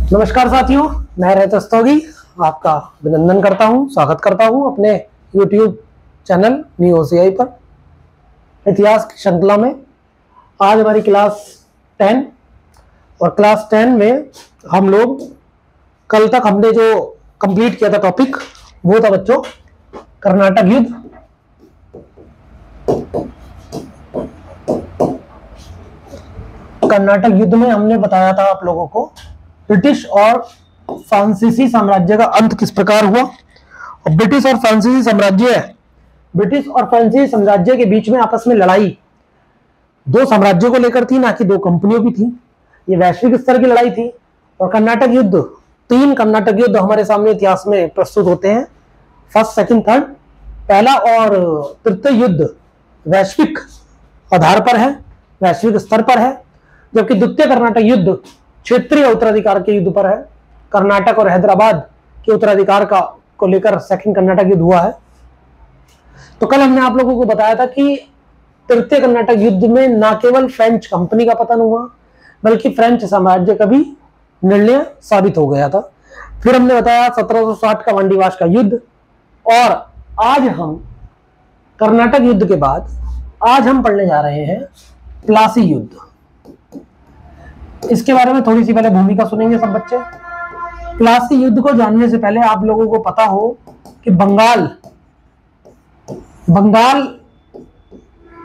नमस्कार साथियों, मैं रजत रस्तोगी आपका अभिनंदन करता हूं, स्वागत करता हूं अपने YouTube चैनल न्यू OCI पर। इतिहास की श्रृंखला में आज हमारी क्लास 10 और क्लास 10 में हम लोग कल तक हमने जो कंप्लीट किया था टॉपिक वो था बच्चों कर्नाटक युद्ध। कर्नाटक युद्ध में हमने बताया था आप लोगों को ब्रिटिश और फ्रांसीसी साम्राज्य का अंत किस प्रकार हुआ। और ब्रिटिश और फ्रांसीसी साम्राज्य के बीच में आपस में लड़ाई दो साम्राज्यों को लेकर थी, ना कि दो कंपनियों की थी। ये वैश्विक स्तर की लड़ाई थी। और कर्नाटक युद्ध, 3 कर्नाटक युद्ध हमारे सामने इतिहास में प्रस्तुत होते हैं, फर्स्ट, सेकंड, थर्ड। पहला और तृतीय युद्ध वैश्विक आधार पर है, वैश्विक स्तर पर है, जबकि द्वितीय कर्नाटक युद्ध क्षेत्रीय उत्तराधिकार के युद्ध पर है। कर्नाटक और हैदराबाद के उत्तराधिकार को लेकर सेकंड कर्नाटक युद्ध हुआ है। तो कल हमने आप लोगों को बताया था कि तृतीय कर्नाटक युद्ध में न केवल फ्रेंच कंपनी का पतन हुआ, बल्कि फ्रेंच साम्राज्य का भी निर्णय साबित हो गया था। फिर हमने बताया 1760 का वांडीवाश का युद्ध। और आज हम कर्नाटक युद्ध के बाद आज हम पढ़ने जा रहे हैं प्लासी युद्ध। इसके बारे में थोड़ी सी पहले भूमिका सुनेंगे सब बच्चे। प्लासी युद्ध को जानने से पहले आप लोगों को पता हो कि बंगाल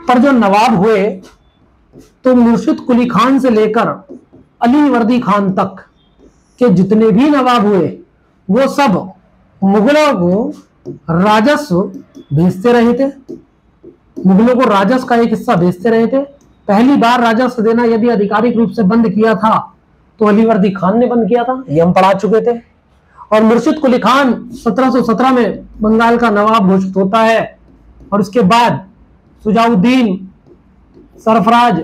पर जो नवाब हुए तो मुर्शिद कुली खान से लेकर अली वर्दी खान तक के जितने भी नवाब हुए वो सब मुगलों को राजस्व भेजते रहे थे। मुगलों को राजस्व का एक हिस्सा भेजते रहे थे। पहली बार राजस्व देना यदि आधिकारिक रूप से बंद किया था तो अली वर्दी खान ने बंद किया था, ये हम पढ़ा चुके थे। और मुर्शिद कुली खान 1717 में बंगाल का नवाब घोषित होता है। और उसके बाद सुजाउद्दीन सरफराज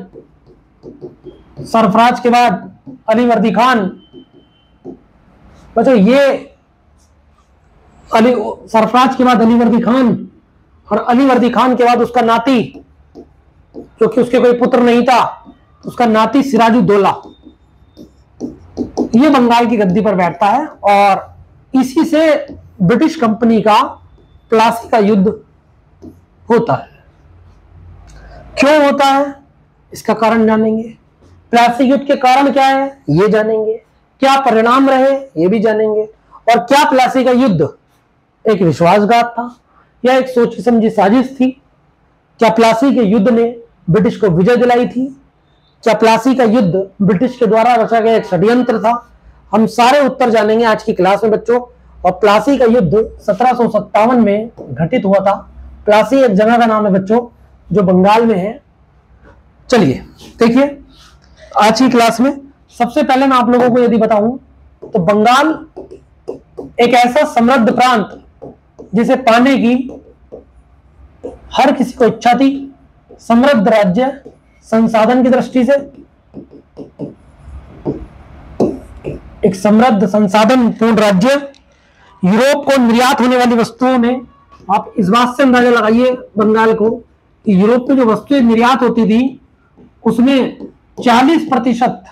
के बाद अली वर्दी खान। बच्चों ये सरफराज के बाद अली वर्दी खान, और अली वर्दी खान के बाद उसका नाती, क्योंकि उसके कोई पुत्र नहीं था, उसका नाती सिराजुद्दौला, ये बंगाल की गद्दी पर बैठता है। और इसी से ब्रिटिश कंपनी का प्लासी का युद्ध होता है। क्यों होता है इसका कारण जानेंगे। प्लासी युद्ध के कारण क्या है ये जानेंगे, क्या परिणाम रहे ये भी जानेंगे, और क्या प्लासी का युद्ध एक विश्वासघात था या एक सोची समझी साजिश थी। क्या प्लासी के युद्ध ने ब्रिटिश को विजय दिलाई थी। क्या प्लासी का युद्ध ब्रिटिश के द्वारा रचा गया एक षड्यंत्र था। हम सारे उत्तर जानेंगे आज की क्लास में बच्चों। और प्लासी का युद्ध 1757 में घटित हुआ था। प्लासी एक जगह का नाम है बच्चों जो बंगाल में है। चलिए देखिए आज की क्लास में सबसे पहले मैं आप लोगों को यदि बताऊं तो बंगाल एक ऐसा समृद्ध प्रांत जिसे पाने की हर किसी को इच्छा थी। समृद्ध राज्य, संसाधन की दृष्टि से एक समृद्ध संसाधन पूर्ण राज्य। यूरोप को निर्यात होने वाली वस्तुओं में आप इस बात से अंदाजा लगाइए बंगाल को कि यूरोप में जो वस्तुएं निर्यात होती थी उसमें 40%,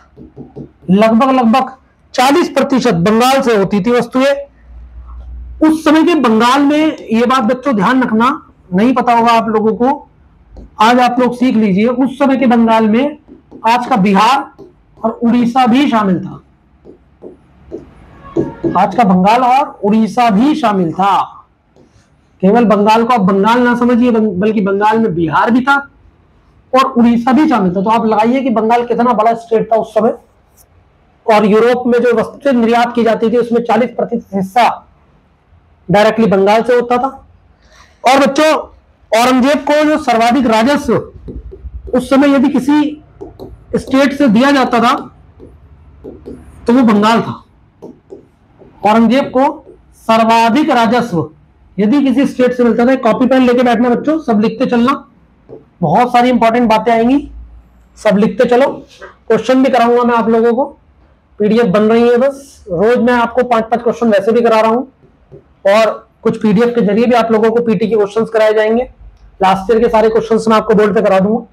लगभग 40% बंगाल से होती थी वस्तुएं। उस समय के बंगाल में, ये बात बच्चों ध्यान रखना, नहीं पता होगा आप लोगों को, आज आप लोग सीख लीजिए, उस समय के बंगाल में आज का बिहार और उड़ीसा भी शामिल था। आज का बंगाल और उड़ीसा भी शामिल था। केवल बंगाल को आप बंगाल ना समझिए, बल्कि बंगाल में बिहार भी था और उड़ीसा भी शामिल था। तो आप लगाइए कि बंगाल कितना बड़ा स्टेट था उस समय। और यूरोप में जो वस्तुएं निर्यात की जाती थी उसमें 40% हिस्सा डायरेक्टली बंगाल से होता था। और बच्चों औरंगजेब को जो सर्वाधिक राजस्व उस समय यदि किसी स्टेट से दिया जाता था तो वो बंगाल था। औरंगजेब को सर्वाधिक राजस्व यदि किसी स्टेट से मिलता था, कॉपी पेन लेके बैठना बच्चों, सब लिखते चलना, बहुत सारी इंपॉर्टेंट बातें आएंगी, सब लिखते चलो। क्वेश्चन भी कराऊंगा मैं आप लोगों को, पीडीएफ बन रही है बस। रोज मैं आपको 5-5 क्वेश्चन वैसे भी करा रहा हूं और कुछ पीडीएफ के जरिए भी आप लोगों को पीटी के क्वेश्चंस कराए जाएंगे। लास्ट ईयर के सारे क्वेश्चंस मैं आपको बोर्ड पे करा दूंगा,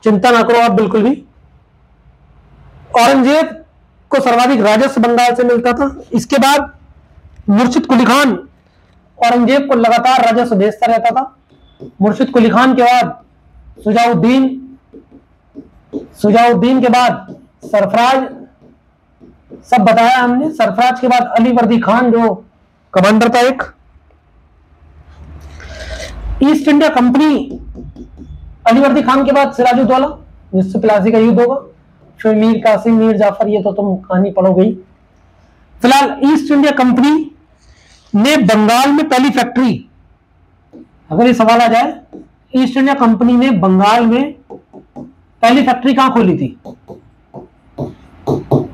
चिंता ना करो आप बिल्कुल भी। औरंगजेब को सर्वाधिक राजस्व बंगाल से मिलता था। इसके बाद मुर्शिद कुली खान औरंगजेब को लगातार राजस्व भेजता रहता था। मुर्शिद कुली खान के बाद सुजाउद्दीन के बाद सरफराज, सब बताया हमने। सरफराज के बाद अली वर्दी खान जो कमांडर था एक। ईस्ट इंडिया कंपनी, अली वर्दी खान के बाद सिराजुद्दौला जिससे प्लासी का युद्ध होगा, फिर मीर कासिम, मीर जाफर, ये तो तुम कहानी पढ़ोगे ही। फिलहाल ईस्ट इंडिया कंपनी ने बंगाल में पहली फैक्ट्री, अगर ये सवाल आ जाए, ईस्ट इंडिया कंपनी ने बंगाल में पहली फैक्ट्री कहां खोली थी?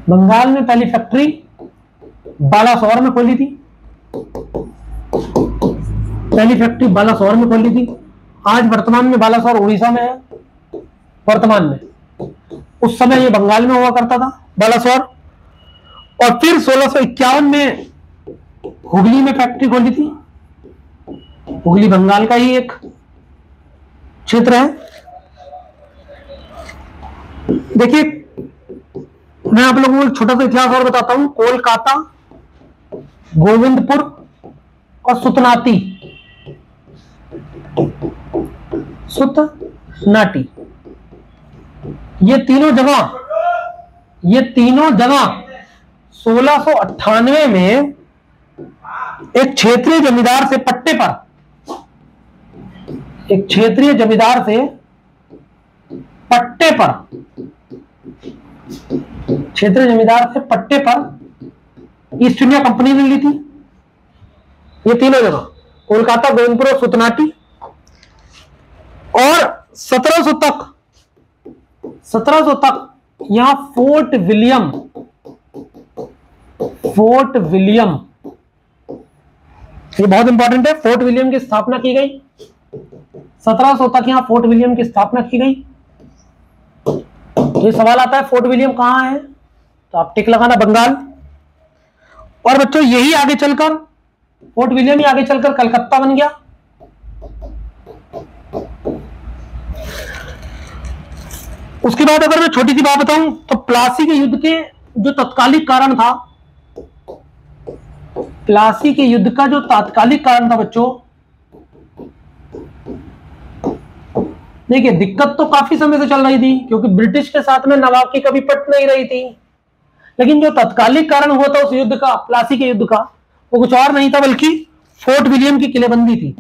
बंगाल में पहली फैक्ट्री बालासोर में खोली थी। पहली फैक्ट्री बालासोर में खोली थी। आज वर्तमान में बालासोर उड़ीसा में है, वर्तमान में। उस समय ये बंगाल में हुआ करता था बालासोर। और फिर 1651 में हुगली में फैक्ट्री खोली थी। हुगली बंगाल का ही एक क्षेत्र है। देखिए, मैं आप लोगों को छोटा सा इतिहास और बताता हूं। कोलकाता, गोविंदपुर और सुतनाटी, ये तीनों जगह 1698 में एक क्षेत्रीय जमींदार से पट्टे पर ईस्ट इंडिया कंपनी ने ली थी। ये तीनों जगह, कोलकाता, गोविंदपुर और सुतनाटी। और 1700 तक यहां फोर्ट विलियम, ये बहुत इंपॉर्टेंट है, फोर्ट विलियम की स्थापना की गई। 1700 तक यहां फोर्ट विलियम की स्थापना की गई। ये सवाल आता है फोर्ट विलियम कहां है, तो आप टिक लगाना, बंगाल। और बच्चों यही आगे चलकर, फोर्ट विलियम ही आगे चलकर कलकत्ता बन गया। उसके बाद अगर मैं छोटी सी बात बताऊं तो प्लासी के युद्ध के जो तात्कालिक कारण था, प्लासी के युद्ध का जो तात्कालिक कारण था बच्चों, देखिए दिक्कत तो काफी समय से चल रही थी क्योंकि ब्रिटिश के साथ में नवाब की कभी पट नहीं रही थी। लेकिन जो तात्कालिक कारण हुआ था उस युद्ध का, प्लासी के युद्ध का, वो कुछ और नहीं था बल्कि फोर्ट विलियम की किलेबंदी थी।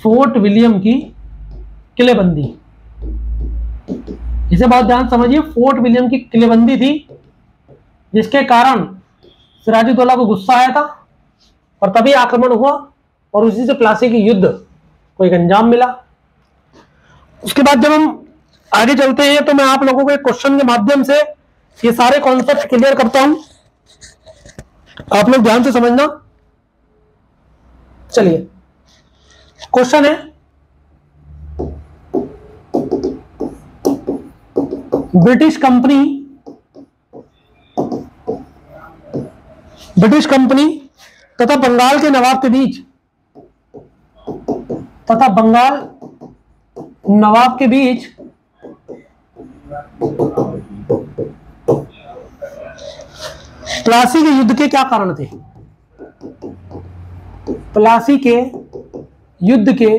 फोर्ट विलियम की किलेबंदी, इसे बहुत ध्यान समझिए। फोर्ट विलियम की किलेबंदी थी जिसके कारण सिराजुद्दौला को गुस्सा आया था और तभी आक्रमण हुआ और उसी से प्लासी के युद्ध को एक अंजाम मिला। उसके बाद जब हम आगे चलते हैं तो मैं आप लोगों को एक क्वेश्चन के माध्यम से ये सारे कॉन्सेप्ट क्लियर करता हूं, आप लोग ध्यान से समझना। चलिए, क्वेश्चन है, ब्रिटिश कंपनी तथा बंगाल के नवाब के बीच प्लासी के युद्ध के क्या कारण थे? प्लासी के युद्ध के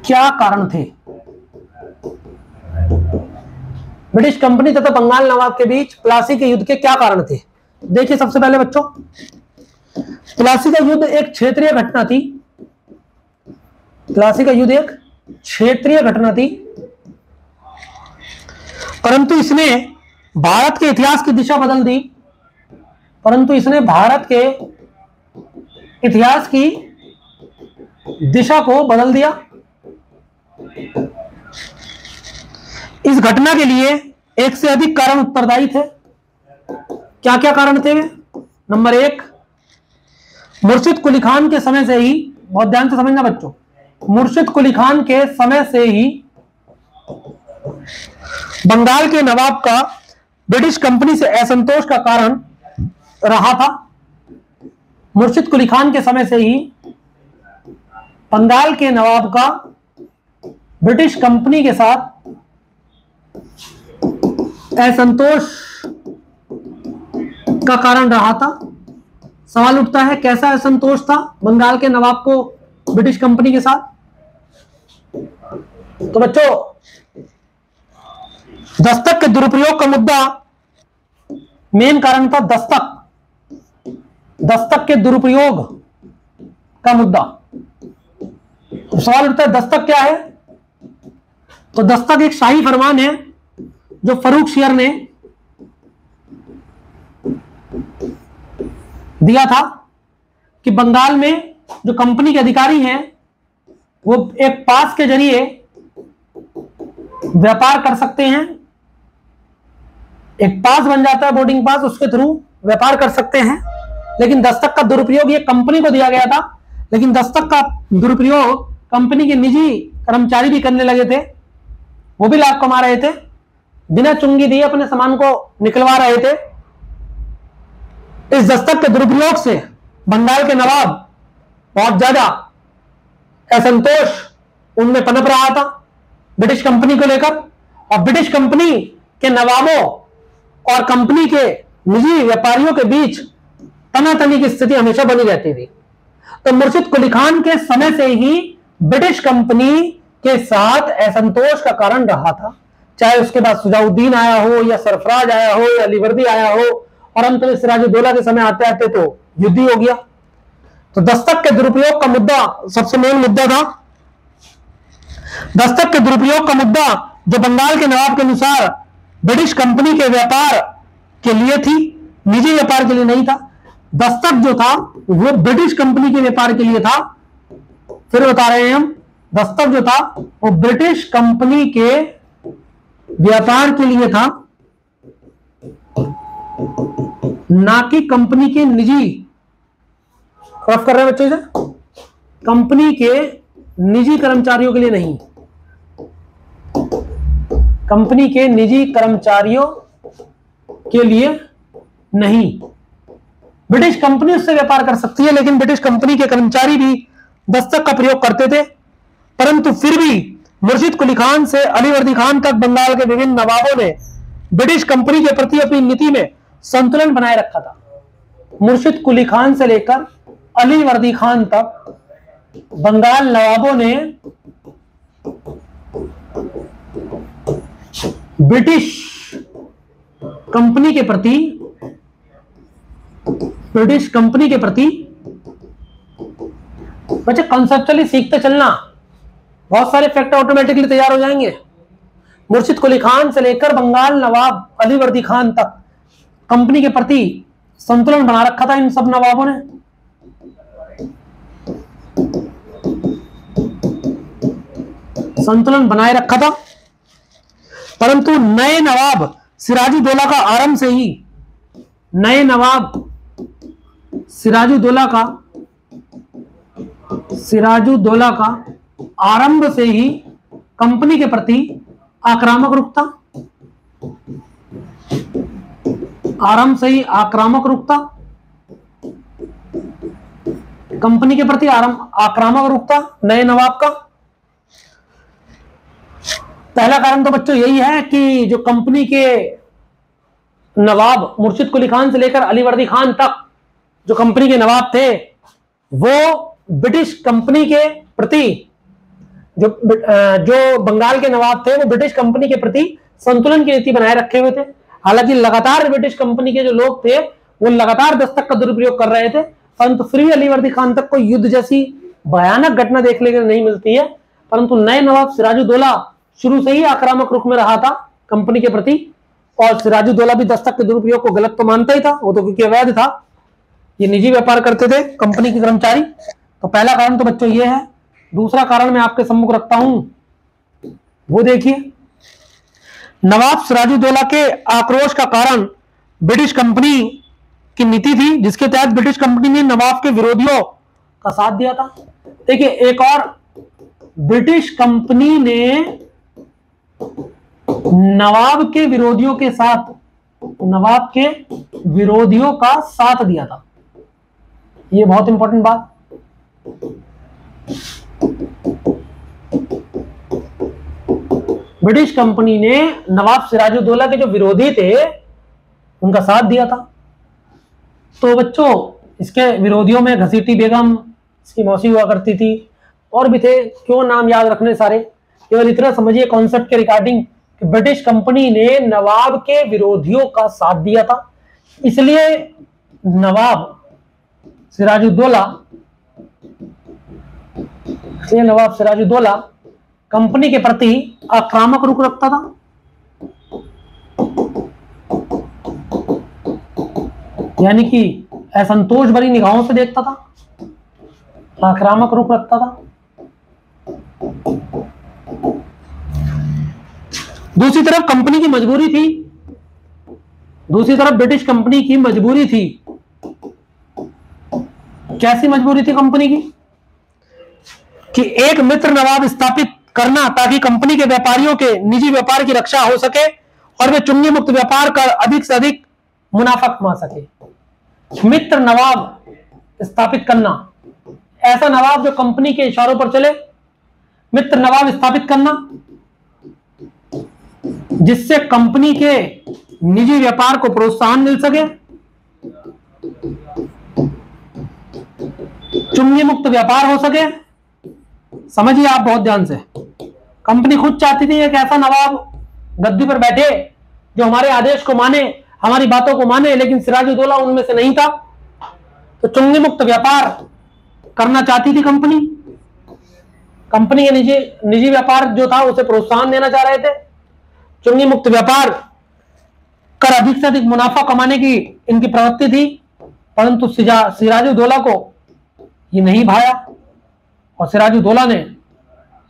क्या कारण थे? ब्रिटिश कंपनी तथा बंगाल नवाब के बीच प्लासी के युद्ध के क्या कारण थे? देखिए, सबसे पहले बच्चों, प्लासी का युद्ध एक क्षेत्रीय घटना थी। प्लासी का युद्ध एक क्षेत्रीय घटना थी, परंतु इसने भारत के इतिहास की दिशा बदल दी। दिशा को बदल दिया। इस घटना के लिए एक से अधिक कारण उत्तरदायी थे। क्या क्या कारण थे? नंबर 1, मुर्शिद कुली खान के समय से ही, बहुत ध्यान से समझना बच्चों, मुर्शिद कुली खान के समय से ही बंगाल के नवाब का ब्रिटिश कंपनी से असंतोष का कारण रहा था। मुर्शिद कुली खान के समय से ही बंगाल के नवाब का ब्रिटिश कंपनी के साथ असंतोष का कारण रहा था। सवाल उठता है कैसा असंतोष था बंगाल के नवाब को ब्रिटिश कंपनी के साथ। तो बच्चों, दस्तक के दुरुपयोग का मुद्दा मेन कारण था दस्तक के दुरुपयोग का मुद्दा। तो सवाल उठता है दस्तक क्या है। तो दस्तक एक शाही फरमान है जो फर्रुखशियर ने दिया था कि बंगाल में जो कंपनी के अधिकारी हैं वो एक पास के जरिए व्यापार कर सकते हैं। एक पास बन जाता है, बोर्डिंग पास, उसके थ्रू व्यापार कर सकते हैं। लेकिन दस्तक का दुरुपयोग ये कंपनी को दिया गया था, लेकिन दस्तक का दुरुपयोग कंपनी के निजी कर्मचारी भी करने लगे थे। वो भी लाभ कमा रहे थे, बिना चुंगी दिए अपने सामान को निकलवा रहे थे। इस दस्तक के दुरुपयोग से बंगाल के नवाब बहुत ज्यादा असंतोष उनमें पनप रहा था ब्रिटिश कंपनी को लेकर, और ब्रिटिश कंपनी के नवाबों और कंपनी के निजी व्यापारियों के बीच तनातनी की स्थिति हमेशा बनी रहती थी। तो मुर्शिद कुली खान के समय से ही ब्रिटिश कंपनी के साथ असंतोष का कारण रहा था, चाहे उसके बाद सुजाउद्दीन आया हो या सरफराज आया हो या अलीवर्दी आया हो, और अंत में सिराजुद्दौला के समय आते आते तो युद्ध ही हो गया। तो दस्तक के दुरुपयोग का मुद्दा सबसे मेन मुद्दा था। दस्तक के दुरुपयोग का मुद्दा जो बंगाल के नवाब के अनुसार ब्रिटिश कंपनी के व्यापार के लिए थी, निजी व्यापार के लिए नहीं था। दस्तक जो था वो ब्रिटिश कंपनी के व्यापार के लिए था। फिर बता रहे हैं हम, दस्तक जो था वो ब्रिटिश कंपनी के व्यापार के लिए था, ना कि कंपनी के निजी, क्रॉस कर रहे हैं बच्चों से, कंपनी के निजी कर्मचारियों के लिए नहीं, कंपनी के निजी कर्मचारियों के लिए नहीं। ब्रिटिश कंपनी उससे व्यापार कर सकती है, लेकिन ब्रिटिश कंपनी के कर्मचारी भी दस्तक का प्रयोग करते थे। परंतु फिर भी मुर्शिद कुली खान से अलीवर्दी खान तक बंगाल के विभिन्न नवाबों ने ब्रिटिश कंपनी के प्रति अपनी नीति में संतुलन बनाए रखा था। मुर्शिद कुली खान से लेकर अलीवर्दी खान तक बंगाल नवाबों ने ब्रिटिश कंपनी के प्रति बच्चे कॉन्सेप्चुअली सीखते चलना, बहुत सारे फैक्टर ऑटोमेटिकली तैयार हो जाएंगे। मुर्शिद कुली खान से लेकर बंगाल नवाब अलीवर्दी खान तक कंपनी के प्रति संतुलन बना रखा था इन सब नवाबों ने। संतुलन बनाए रखा था। परंतु नए नवाब सिराजुद्दौला का आरंभ से ही, नए नवाब सिराजुद्दौला का आरंभ से ही कंपनी के प्रति आक्रामक रुख था। आरंभ से ही आक्रामक रुख था, कंपनी के प्रति आक्रामक रुख था नए नवाब का। पहला कारण तो बच्चों यही है कि जो कंपनी के नवाब मुर्शिद कुली खान से लेकर अलीवर्दी खान तक जो कंपनी के नवाब थे, वो ब्रिटिश कंपनी के प्रति, जो बंगाल के नवाब थे वो ब्रिटिश कंपनी के प्रति संतुलन की नीति बनाए रखे हुए थे। हालांकि लगातार ब्रिटिश कंपनी के जो लोग थे वो लगातार दस्तक का दुरुपयोग कर रहे थे, परंतु फिर भी अलीवर्दी खान तक कोई युद्ध जैसी भयानक घटना देखने को नहीं मिलती है। परंतु नए नवाब सिराजुद्दौला शुरू से ही आक्रामक रुख में रहा था कंपनी के प्रति, और सिराजुद्दौला भी दस्तक के दुरुपयोग को गलत तो मानता ही था, वो तो क्योंकि अवैध था, ये निजी व्यापार करते थे कंपनी के कर्मचारी। तो पहला कारण तो बच्चों ये है। दूसरा कारण मैं आपके सम्मुख रखता हूं, वो देखिए, नवाब सिराजुद्दौला के आक्रोश का कारण ब्रिटिश कंपनी की नीति थी, जिसके तहत ब्रिटिश कंपनी ने नवाब के विरोधियों का साथ दिया था। देखिए, एक और, ब्रिटिश कंपनी ने नवाब के विरोधियों का साथ दिया था। ये बहुत इंपॉर्टेंट बात। ब्रिटिश कंपनी ने नवाब सिराजुद्दौला के जो विरोधी थे उनका साथ दिया था। तो बच्चों इसके विरोधियों में घसीटी बेगम, इसकी मौसी हुआ करती थी, और भी थे, क्यों नाम याद रखने सारे, केवल इतना समझिए कॉन्सेप्ट के रिगार्डिंग कि ब्रिटिश कंपनी ने नवाब के विरोधियों का साथ दिया था, इसलिए नवाब सिराजुद्दौला कंपनी के प्रति आक्रामक रुख रखता था। यानी कि असंतोष भरी निगाहों से देखता था, आक्रामक रुख रखता था। दूसरी तरफ कंपनी की मजबूरी थी, दूसरी तरफ ब्रिटिश कंपनी की मजबूरी थी। कैसी मजबूरी थी कंपनी की? कि एक मित्र नवाब स्थापित करना ताकि कंपनी के व्यापारियों के निजी व्यापार की रक्षा हो सके और वे चुंगी मुक्त व्यापार कर अधिक से अधिक मुनाफा कमा सके। मित्र नवाब स्थापित करना, ऐसा नवाब जो कंपनी के इशारों पर चले, मित्र नवाब स्थापित करना जिससे कंपनी के निजी व्यापार को प्रोत्साहन मिल सके, चुंगी मुक्त व्यापार हो सके। समझिए आप बहुत ध्यान से, कंपनी खुद चाहती थी एक ऐसा नवाब गद्दी पर बैठे जो हमारे आदेश को माने, हमारी बातों को माने, लेकिन सिराजुद्दौला उनमें से नहीं था। तो चुंगी मुक्त व्यापार करना चाहती थी कंपनी। कंपनी के निजी व्यापार जो था उसे प्रोत्साहन देना चाह रहे थे। चुंगी मुक्त व्यापार कर अधिक से अधिक मुनाफा कमाने की इनकी प्रवृत्ति थी, परंतु सिराजुद्दौला को ये नहीं भाया और सिराजुद्दौला ने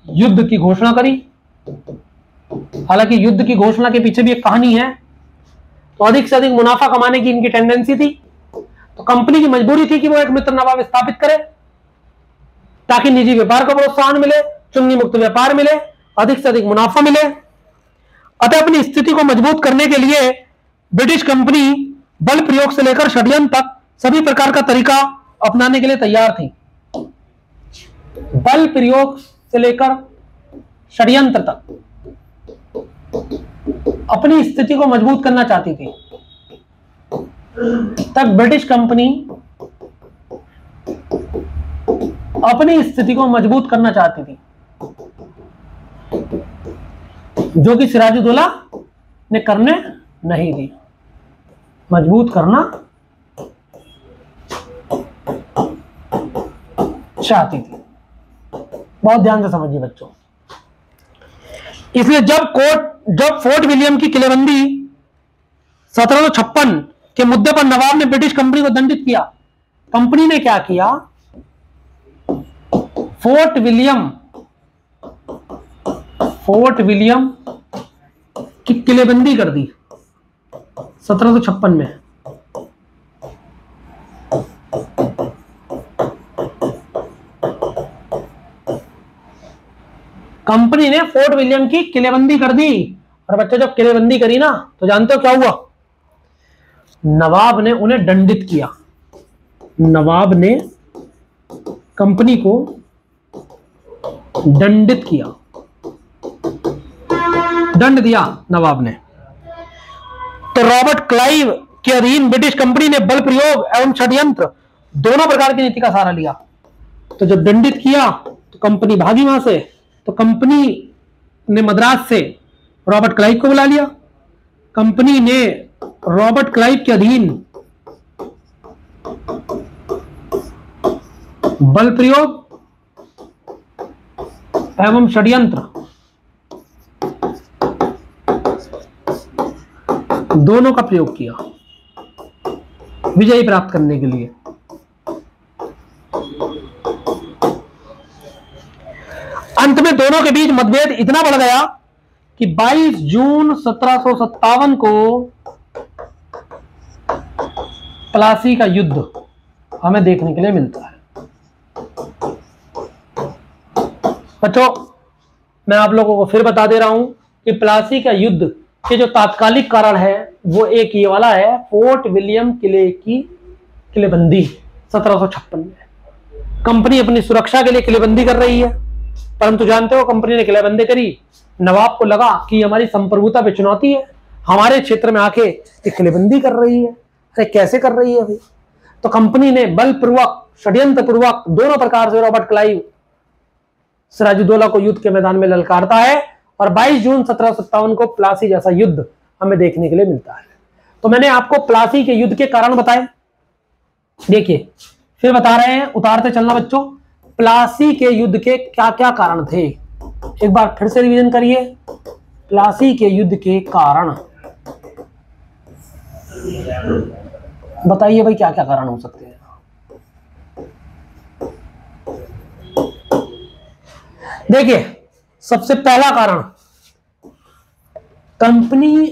युद्ध की घोषणा करी। हालांकि युद्ध की घोषणा के पीछे भी एक कहानी है। तो अधिक से अधिक मुनाफा कमाने की इनकी टेंडेंसी थी, तो कंपनी की मजबूरी थी कि वो एक मित्र नवाब स्थापित करे ताकि निजी व्यापार को प्रोत्साहन मिले, चुंगी मुक्त व्यापार मिले, अधिक से अधिक मुनाफा मिले। अतः अपनी स्थिति को मजबूत करने के लिए ब्रिटिश कंपनी बल प्रयोग से लेकर षड्यंत्र तक सभी प्रकार का तरीका अपनाने के लिए तैयार थी। बल प्रयोग से लेकर षड्यंत्र तक अपनी स्थिति को मजबूत करना चाहती थी। तक ब्रिटिश कंपनी अपनी स्थिति को मजबूत करना चाहती थी, जो कि सिराजुद्दौला ने करने नहीं दी। मजबूत करना चाहती थी। बहुत ध्यान से समझिए बच्चों। इसलिए जब फोर्ट विलियम की किलेबंदी 1756 के मुद्दे पर नवाब ने ब्रिटिश कंपनी को दंडित किया, कंपनी ने क्या किया? फोर्ट विलियम की किलेबंदी कर दी 1756 में। कंपनी ने फोर्ट विलियम की किलेबंदी कर दी। और बच्चों जब किलेबंदी करी ना, तो जानते हो क्या हुआ? नवाब ने उन्हें दंडित किया। नवाब ने कंपनी को दंडित किया, दंड दिया नवाब ने। तो रॉबर्ट क्लाइव के अधीन ब्रिटिश कंपनी ने बल प्रयोग एवं षड्यंत्र दोनों प्रकार की नीति का सहारा लिया। तो जब दंडित किया तो कंपनी भागी वहां से, तो कंपनी ने मद्रास से रॉबर्ट क्लाइव को बुला लिया। कंपनी ने रॉबर्ट क्लाइव के अधीन बल प्रयोग एवं षड्यंत्र दोनों का प्रयोग किया विजय प्राप्त करने के लिए। अंत में दोनों के बीच मतभेद इतना बढ़ गया कि 22 जून 1757 को प्लासी का युद्ध हमें देखने के लिए मिलता है। बच्चों मैं आप लोगों को फिर बता दे रहा हूं कि प्लासी का युद्ध के जो तात्कालिक कारण है वो एक ये वाला है, फोर्ट विलियम किले की किलेबंदी 1756 में। कंपनी अपनी सुरक्षा के लिए किलेबंदी कर रही है, परंतु जानते हो कंपनी ने किलेबंदी करी, नवाब को लगा कि हमारी संप्रभुता पे चुनौती है, हमारे क्षेत्र में आके किलेबंदी कर रही है। अरे कैसे कर रही है भाई? तो कंपनी ने बलपूर्वक, षड्यंत्र पूर्वक दोनों प्रकार से रॉबर्ट क्लाइव सिराजुद्दौला को युद्ध के मैदान में ललकारता है और 22 जून 1757 को प्लासी जैसा युद्ध हमें देखने के लिए मिलता है। तो मैंने आपको प्लासी के युद्ध के कारण बताए। देखिए फिर बता रहे हैं, उतारते चलना बच्चों, प्लासी के युद्ध के क्या क्या कारण थे। एक बार फिर से रिवीजन करिए, प्लासी के युद्ध के कारण बताइए भाई, क्या क्या कारण हो सकते हैं। देखिए सबसे पहला कारण, कंपनी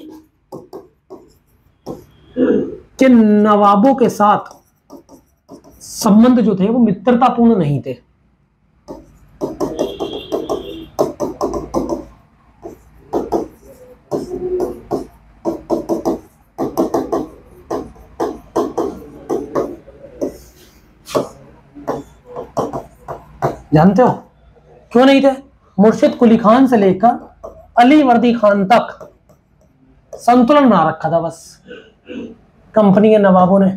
के नवाबों के साथ संबंध जो थे वो मित्रतापूर्ण नहीं थे। जानते हो क्यों नहीं थे? मुर्शिद कुली खान से लेकर अली वर्दी खान तक संतुलन बना रखा था बस कंपनी के नवाबों ने,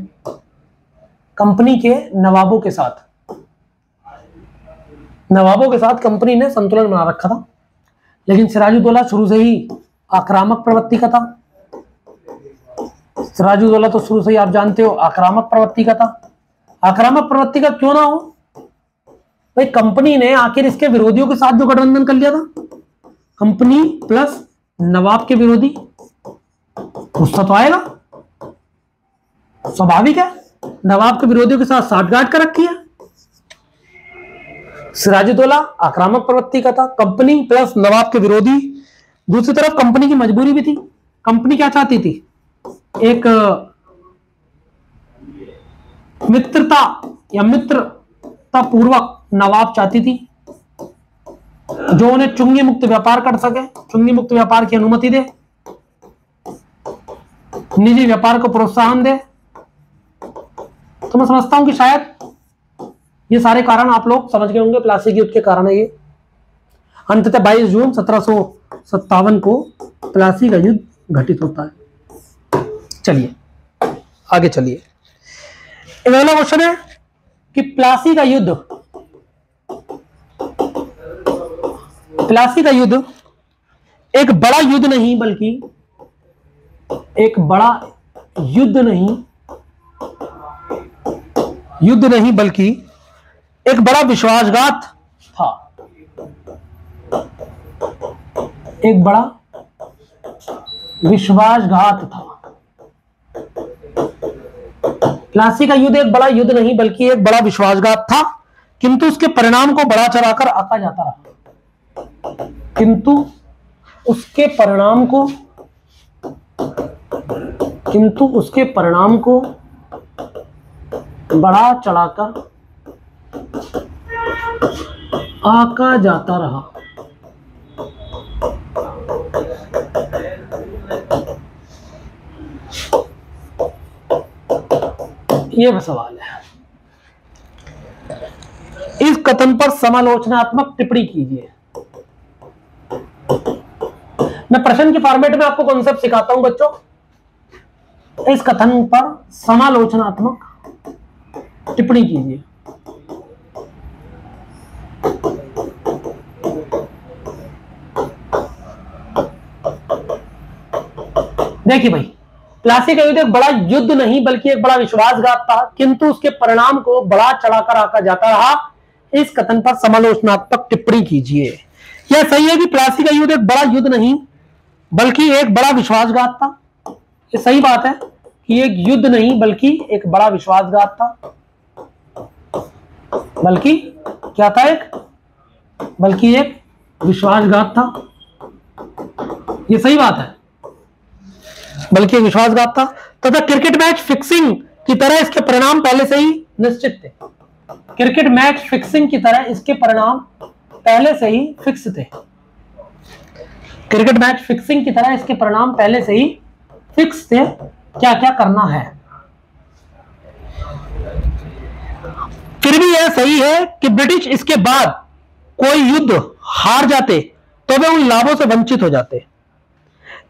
कंपनी के नवाबों के साथ कंपनी ने संतुलन बना रखा था। लेकिन सिराजुद्दौला शुरू से ही आक्रामक प्रवृत्ति का था। सिराजुद्दौला तो शुरू से ही आप जानते हो आक्रामक प्रवृत्ति का था। आक्रामक प्रवृत्ति का क्यों ना हो भाई, कंपनी ने आखिर इसके विरोधियों के साथ जो गठबंधन कर लिया था, कंपनी प्लस नवाब के विरोधी, गुस्सा तो आएगा, स्वाभाविक है। नवाब के विरोधियों के साथ साठगांठ कर रखी है। सिराजुद्दौला आक्रामक प्रवृत्ति का था, कंपनी प्लस नवाब के विरोधी। दूसरी तरफ कंपनी की मजबूरी भी थी। कंपनी क्या चाहती थी? एक मित्रता या मित्रता पूर्वक नवाब चाहती थी जो उन्हें चुंगी मुक्त व्यापार कर सके, चुंगी मुक्त व्यापार की अनुमति दे, निजी व्यापार को प्रोत्साहन दे। तो मैं समझता हूं कि शायद ये सारे कारण आप लोग समझ गए होंगे, प्लासी के युद्ध के कारण है ये। अंततः 22 जून 1757 को प्लासी का युद्ध घटित होता है। चलिए आगे चलिए। अगला क्वेश्चन है कि प्लासी का युद्ध एक बड़ा युद्ध नहीं बल्कि एक बड़ा युद्ध नहीं बल्कि एक बड़ा विश्वासघात था। एक बड़ा विश्वासघात था। प्लासी का युद्ध एक बड़ा युद्ध नहीं बल्कि एक बड़ा विश्वासघात था, किंतु उसके परिणाम को बढ़ा चढ़ाकर आका जाता रहा। किंतु उसके परिणाम को बढ़ा चढ़ाकर आका जाता रहा। ये सवाल है। इस कथन पर समालोचनात्मक टिप्पणी कीजिए। मैं प्रश्न के फॉर्मेट में आपको कॉन्सेप्ट सिखाता हूं बच्चों। इस कथन पर समालोचनात्मक टिप्पणी कीजिए। देखिए भाई, प्लासी का युद्ध एक बड़ा युद्ध नहीं बल्कि एक बड़ा विश्वासघात था, किंतु उसके परिणाम को बढ़ा चढ़ाकर आका जाता रहा। इस कथन पर समालोचनात्मक टिप्पणी कीजिए। यह सही है कि प्लासी का युद्ध एक बड़ा युद्ध नहीं बल्कि एक बड़ा विश्वासघात था। ये सही बात है कि एक युद्ध नहीं बल्कि एक बड़ा विश्वासघात था। बल्कि क्या था? बल्कि एक विश्वासघात था। ये सही बात है, बल्कि एक विश्वासघात था। तथा क्रिकेट मैच फिक्सिंग की तरह इसके परिणाम पहले से ही निश्चित थे। क्रिकेट मैच फिक्सिंग की तरह इसके परिणाम पहले से ही फिक्स थे। क्रिकेट मैच फिक्सिंग की तरह इसके परिणाम पहले से ही फिक्स थे। क्या क्या करना है। फिर भी यह सही है कि ब्रिटिश इसके बाद कोई युद्ध हार जाते तो वे उन लाभों से वंचित हो जाते।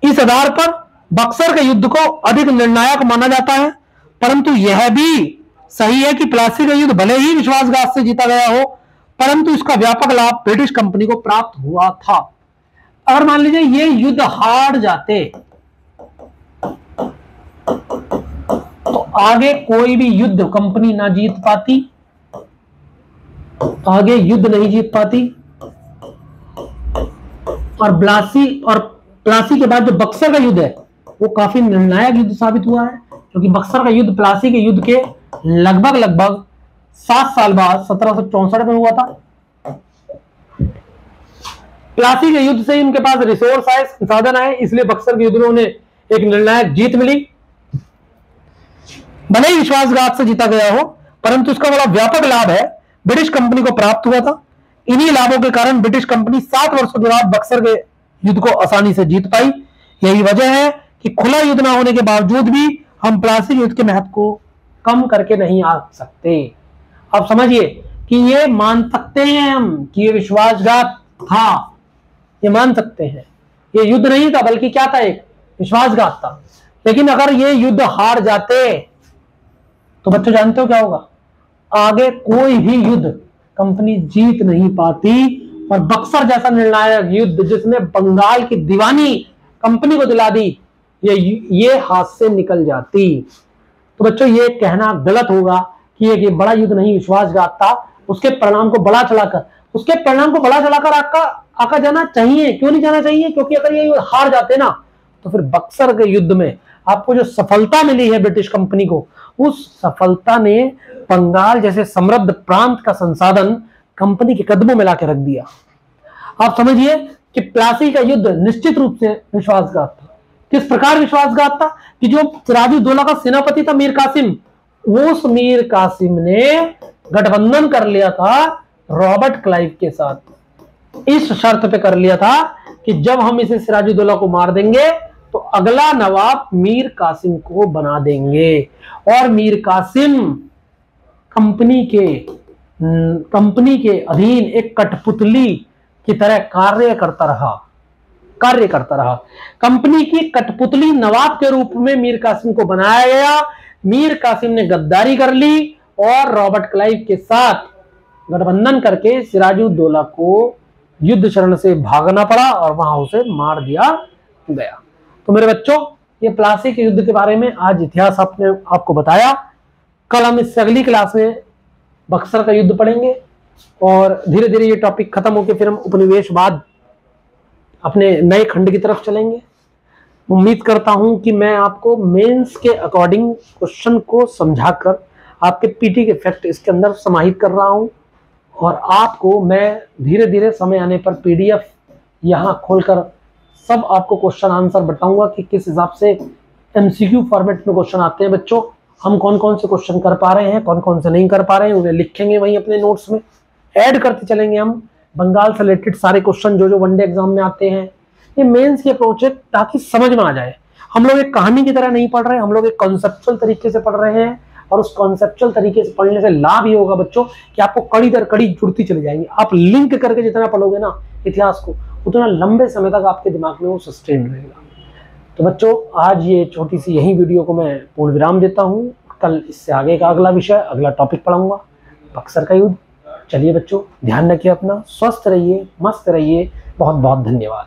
इस आधार पर बक्सर के युद्ध को अधिक निर्णायक माना जाता है, परंतु यह भी सही है कि प्लासी का युद्ध भले ही विश्वासघात से जीता गया हो, परंतु इसका व्यापक लाभ ब्रिटिश कंपनी को प्राप्त हुआ था। अगर मान लीजिए ये युद्ध हार जाते तो आगे कोई भी युद्ध कंपनी ना जीत पाती, आगे युद्ध नहीं जीत पाती। और प्लासी के बाद जो बक्सर का युद्ध है वो काफी निर्णायक युद्ध साबित हुआ है, क्योंकि बक्सर का युद्ध प्लासी के युद्ध के लगभग 7 साल बाद 1764 में हुआ था। प्लासी के युद्ध से उनके पास रिसोर्स आए, संसाधन आए, इसलिए बक्सर के युद्ध में उन्हें एक निर्णायक जीत मिली। भले ही विश्वासघात से जीता गया हो, परंतु इसका बड़ा व्यापक लाभ है ब्रिटिश कंपनी को प्राप्त हुआ था। इन्हीं लाभों के कारण ब्रिटिश कंपनी 7 वर्षों के बाद बक्सर के युद्ध को आसानी से जीत पाई। यही वजह है कि खुला युद्ध ना होने के बावजूद भी हम प्लासी युद्ध के महत्व को कम करके नहीं आ सकते। अब समझिए कि ये मान सकते हैं हम कि ये विश्वासघात था, ये मान सकते हैं। ये युद्ध नहीं था बल्कि क्या था, एक विश्वासघात था। लेकिन अगर ये युद्ध हार जाते तो बच्चों जानते हो क्या होगा, आगे कोई भी युद्ध कंपनी जीत नहीं पाती, और बक्सर जैसा निर्णायक युद्ध जिसने बंगाल की दीवानी कंपनी को दिला दी, ये हाथ से निकल जाती। तो बच्चों ये कहना गलत होगा कि ये बड़ा युद्ध नहीं विश्वासघात था। उसके परिणाम को बढ़ा चढ़ाकर आका जाना चाहिए। क्यों नहीं जाना चाहिए? क्योंकि अगर ये हार जाते ना तो फिर बक्सर के युद्ध में आपको जो सफलता मिली है ब्रिटिश कंपनी को, उस सफलता ने बंगाल जैसे समृद्ध प्रांत का संसाधन कंपनी के कदमों में लाके रख दिया। आप समझिए कि प्लासी का युद्ध निश्चित रूप से विश्वासघात था। किस प्रकार विश्वासघात था कि जो सिराजुद्दौला का सेनापति था मीर कासिम, उस मीर कासिम ने गठबंधन कर लिया था रॉबर्ट क्लाइव के साथ। इस शर्त पे कर लिया था कि जब हम इसे सिराजुद्दौला को मार देंगे तो अगला नवाब मीर कासिम को बना देंगे, और मीर कासिम कंपनी के अधीन एक कठपुतली की तरह कार्य करता रहा। कंपनी की कठपुतली नवाब के रूप में मीर कासिम को बनाया गया। मीर कासिम ने गद्दारी कर ली और रॉबर्ट क्लाइव के साथ गठबंधन करके सिराजुद्दौला को युद्ध शरण से भागना पड़ा और वहां उसे मार दिया गया। तो मेरे बच्चों, ये प्लासी के युद्ध के बारे में आज इतिहास आपको बताया। कल हम इससे अगली क्लास में बक्सर का युद्ध पढ़ेंगे, और धीरे धीरे ये टॉपिक खत्म होकर फिर हम उपनिवेशवाद अपने नए खंड की तरफ चलेंगे। उम्मीद करता हूं कि मैं आपको मेंस के अकॉर्डिंग क्वेश्चन को समझाकर आपके पीटी के फैक्ट इसके अंदर समाहित कर रहा हूं, और आपको मैं धीरे धीरे समय आने पर पीडीएफ यहां खोलकर सब आपको क्वेश्चन आंसर बताऊंगा कि किस हिसाब से एमसीक्यू फॉर्मेट में क्वेश्चन आते हैं। बच्चों, हम कौन कौन से क्वेश्चन कर पा रहे हैं, कौन कौन से नहीं कर पा रहे हैं, उन्हें लिखेंगे वहीं अपने नोट्स में, ऐड करते चलेंगे हम बंगाल से रिलेटेड सारे क्वेश्चन जो वनडे एग्जाम में आते हैं। ये मेंस की अप्रोच है ताकि समझ में आ जाए। हम लोग एक कहानी की तरह नहीं पढ़ रहे, हम लोग एक कॉन्सेप्चुअल तरीके से पढ़ रहे हैं, और उस कॉन्सेप्चुअल तरीके से पढ़ने से लाभ ये होगा बच्चों कि आपको कड़ी दर कड़ी जुड़ती चली जाएंगी। आप लिंक करके जितना पढ़ोगे ना इतिहास को, उतना लंबे समय तक आपके दिमाग में वो सस्टेन रहेगा। तो बच्चों, आज ये छोटी सी यही वीडियो को मैं पूर्ण विराम देता हूँ। कल इससे आगे का अगला विषय, अगला टॉपिक पढ़ाऊंगा, बक्सर का युद्ध। चलिए बच्चों, ध्यान रखिए अपना, स्वस्थ रहिए, मस्त रहिए। बहुत बहुत धन्यवाद।